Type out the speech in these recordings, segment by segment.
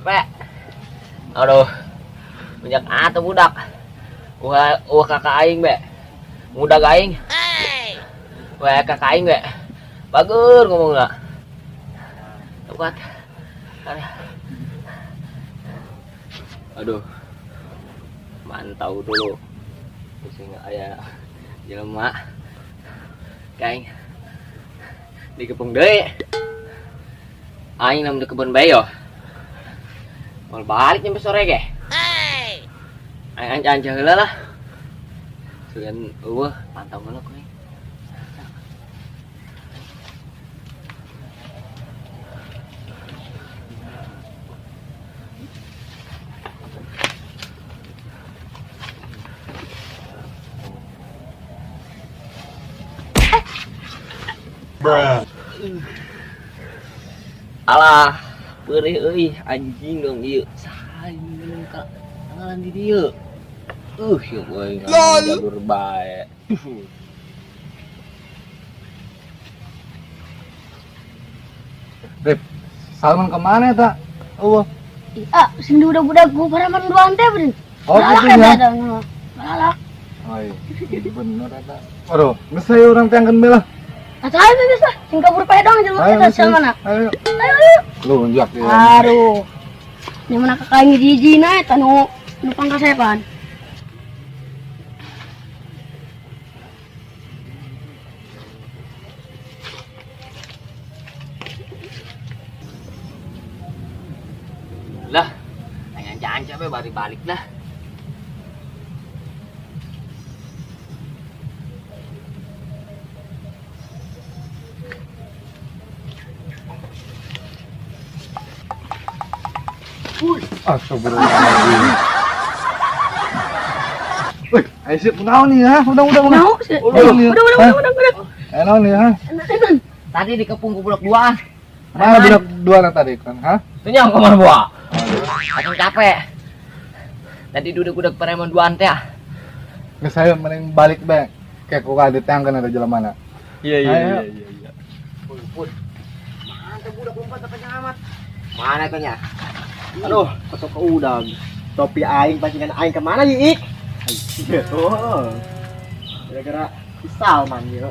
capek. Aduh. Banyak atuh budak. Kakak aing be. Muda aing. Wah kakak aing be. Bagus ngomongna. Tepat. Aduh. Mantau dulu. Pusing aya jelema. Kaing. Di kepung deui. Aing nam di kebun bae yo. Mau balik nyampe sore ge. Aing ancan heula lah. Sugan eueuh pantau meuleuh we. Alah, beurih euy anjing dong ieu. Saing minum ka tangan di dieu. Ya boy, jalur bae. Rip, Salman kemana tak? Iya, sing budak-budak gua paraman doang teh bener. Oh, gitu ya? Malah. Oh iya, bener eta. Aduh, geus saya urang teh angkeun belah. Atuh ayo bisa, sing kabur pae dong jelema kita sel mana. Ayo. Ayo. Lu njak ya. Aduh. Ini mana kakak hiji na eta nu pangkasepan. Lah, jangan capek balik lah. Astagfirullahaladzim. Wih, ayo sip, naon nih ha? Udah. Mau? Udah. Naon nih ha? Tadi di kepung budak duaan. Mana budak dua tadi kan, ha? Itu nyong kemana buah? Aku capek. Tadi duduk preman duaan teh. Geus saya mending balik be. Kayak kok ada tangkeun ada jalan mana? Iya. Pun. Mantap budak lompat apa amat. Mana kanya? Aduh, kesok ke udang. Topi aing pancingan aing kemana Iik? Oh. Gara-gara si Salman ya.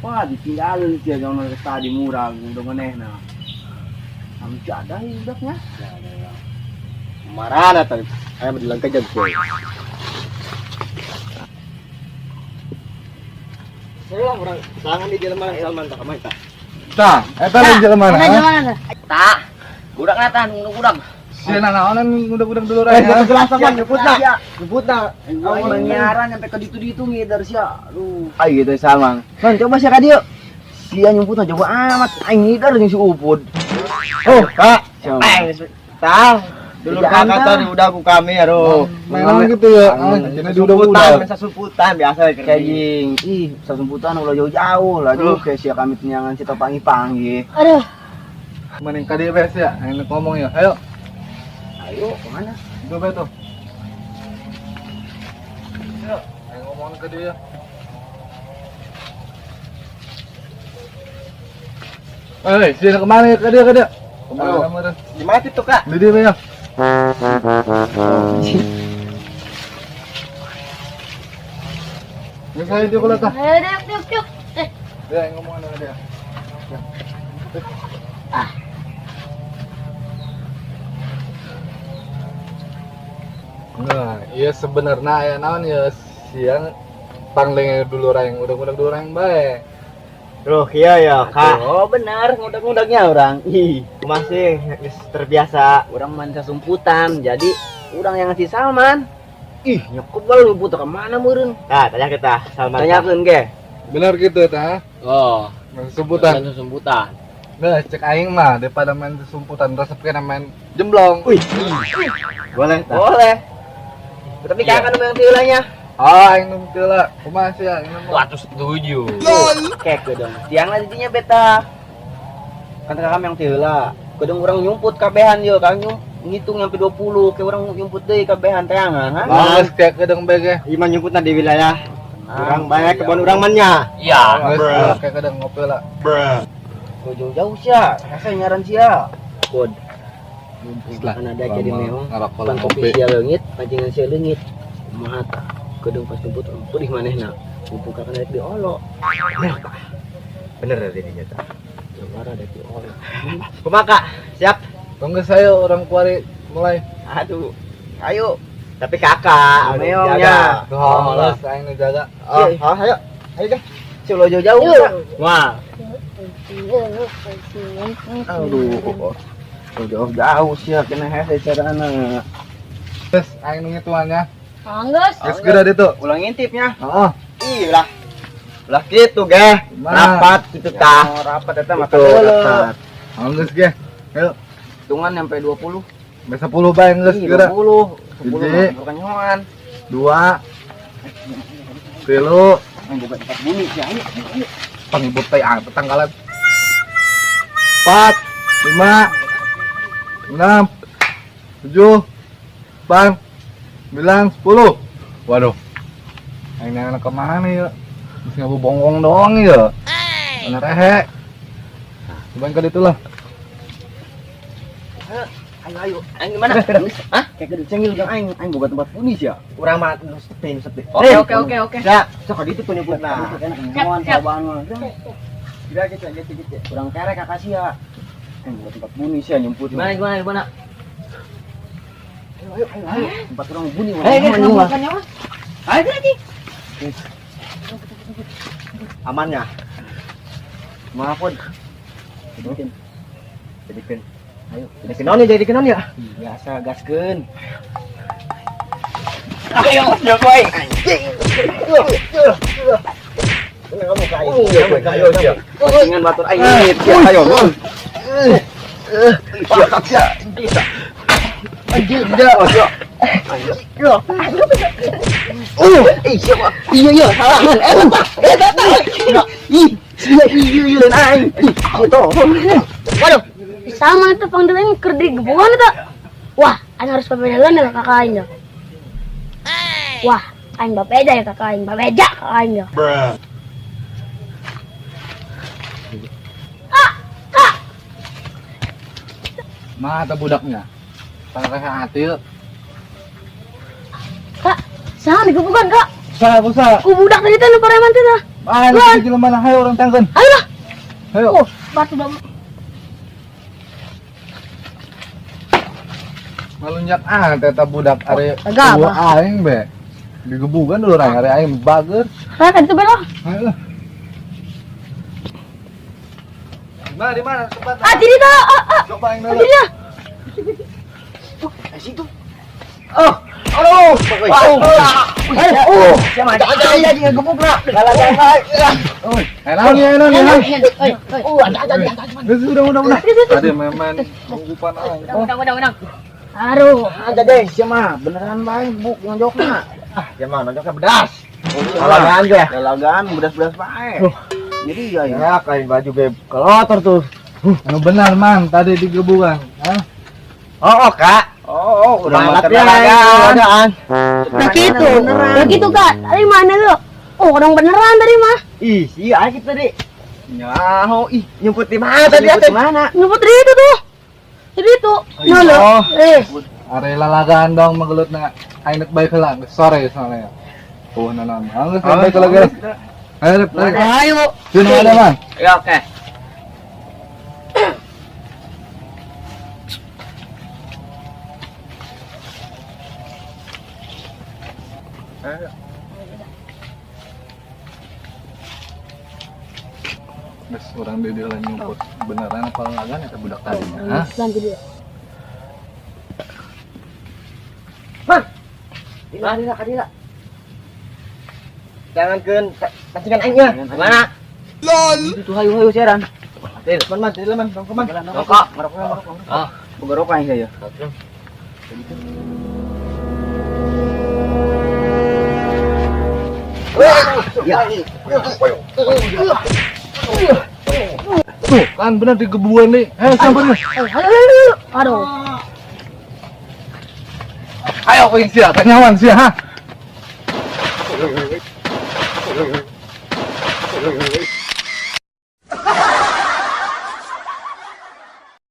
Wah, ditinggalin dia jangan ke tadi murah udah menehna. Am ada udaknya. Ya. Marana tadi. Ayo menjelang ke jago. Saya orang tangan di jalan mana Salman tak kemana? Tah, eta di jalan mana? Tak. Budak natan, budak. Sieun naonan budak dulu raya. Jelas sama nyebutna. Awal nyaran sampai ke ditu-ditu ngidar sia. Aduh. Ay gitu Salman. Son coba sia ka dieu. Sia nyumputna coba amat aing ngidar jeung si Upud. Oh, Kak. Tah. Dulu kakak tadi udah aku kami aduh. Memang gitu ya. Jadi udah. Sasumputan biasa kaying. Ih, sasumputan ulah jauh-jauh lah. Aduh, kayak sia kami tenyangan cita panggih-panggih. Aduh. Mending ka dieu bees ya. Enak ngomong ya. Ayo. Ayo, kemana? Coba tuh. Ayo, ngomong ke dia. Sini kemana ke dia? Kemana? Di mana itu Kak? Di dia ya. Ini saya dia kula tah. Ayo, yuk. Dia ngomong ke dia. Nah, iya sebenarnya ya naon ya siang pangling dulu rayang udah dulu rayang bae. Loh, iya ya, Kak. Oh, benar, ngudak-ngudaknya orang. Ih, masih terbiasa orang main sasumputan. Jadi, orang yang ngasih Salman. Ih, nyokot bae lu butuh kemana meureun? Nah, tanya kita, Salman. Tanyakeun ge. Benar gitu tah? Oh, Sumputan. Nah, cek aing mah daripada main sumputan resep kena main jemblong. Wih. Boleh, boleh. Tapi jangan yang tiulanya. Aing nu teu kumaha sih ya? Waduh setuju. Kek dong. Tiang lah jadinya beta. Kan kakak yang tiula. Kedung orang nyumput kabehan yo, kang ngitung sampai 20 ke orang nyumput deui kabehan teangan, ha? Geus kayak kedeng bege. Iman nyumputna di wilayah orang banyak kebun orang mannya. Iya. Geus kayak kedeng ngopi lah. Jauh-jauh sia, rasa nyaran sia. Kod. Kan ada jadi meong. ngarokol Bang kopi sia leungit, pancingan sia leungit. Kumaha tah? Kedung pas jemput pedih manehna. Mumpung kakak naik di olo. Bener dari ini nyata. Suara ada di olo. Kumaka, siap. Tunggu saya orang kuari mulai. Aduh, ayo. Tapi kakak, Meongnya. Tuh, halus aing nu jaga. Oh, ayo. Ayo deh. Culo jauh-jauh. Yuk. Wah. Aduh. Jauh-jauh sih kena hese carana. Terus aing nu ngituannya. Anggus. Geus geura ditu. Ulang ngintipnya. Heeh. Ih, lah gitu, geh. Nah. Rapat gitu tah. Rapat eta mah Gitu, rapat. Geus ge. Ayo. hitungan sampai 20. Sampai 10 bae geus geura. 20. 10 Hiji. bukan nyoan. 2 3 Yang bukan tempat bunyi sih. Ayo. pangibut teh tanggalan 4 5 6 7 8 9 10. Waduh. Aing anak kemana ya? Mesti ngabu bonggong doang ya. Bener rehe. Cobain ke ditu lah. Ayo. Aing gimana? Hah? Kayak gede cengil jeung aing boga tempat bunyi sih ya. Urang mah nu sepi. Oke. Ya, sok di itu punya putna. Nyoan Siap. sabaan mah. Tidak gitu. Kurang kerek kakak sih ya. Aing boga tempat bunyi sih nyemput. Gimana? Ayo. Tempat orang bunyi. Ayo lagi. Amannya. Maafun. Jadikan. Ayo. Jadi kenon ya. Biasa gaskeun. Ayo, jokoy. Anjing. Kamu kayu. Dengan batur aing ngit ya. Ayo. Iya, salah. Iya, lain aing. Gitu. Waduh. Sama itu panggilan kerdi gebuan itu. Wah, aing harus bapedalan ya kakak aing ya. Wah, aing bapeda ya kakak aing, bapeja kakak aing ya. Mata budaknya. Tangkah hati yuk. Kak, sama nih gebukan kak. Busa. Ku budak tadi tuh pareman tuh nah. Ah, ini mana hayo orang tangkeun. Ayo lah. Hayo. Oh, batu bang. Malunjak teta budak are Agak dua aing be. Digebugan dulu orang are aing bager. Kak, itu belok. Ayo. Di mana? Cepat. Ah, jadi tuh. Coba aing dulu. Jadi ya. Situ. Aduh. Siapa aja jadi gebuk nak. Enak nih. Ada. Geus udah. Tadi memang menggupan aing. Udah. Aduh. Aja deh, siapa beneran bae buk nyojokna. Ya mah nonjoknya bedas. Alagan ge. Alagan bedas-bedas bae. Jadi ya kain baju ge kelotor tuh. Anu benar man, tadi digebukan. Hah? Oh, Kak. Udah mantap ya. Adaan. Begitu kak. Dari mana lu? Oh, orang beneran dari mah. Ih, iya kita tadi. Nyaho, nyemput di mana tadi? di mana? Nyebut dari itu tuh. Jadi itu. Nah lo. Are lalagaan dong magelutna. Aing nek bae heula, geus sore soalnya. Oh, nanon. Geus bae heula geus. Ayo, Ayo. sini ada man. Ya oke. Geus urang di dieu nyumput. Beneran apa lalagaan eta budak tadi? Hah? Lanjut dia. Adila. Jangankeun pancingan aingnya. Mana? Itu hayu siaran. Man, man, man. Rokok, ngerokok. Ah, boga rokok aing ya. Tuh, kan bener digebuan nih. Sabar nih. Aduh. Ayo koin sia, tanyawan sia ha.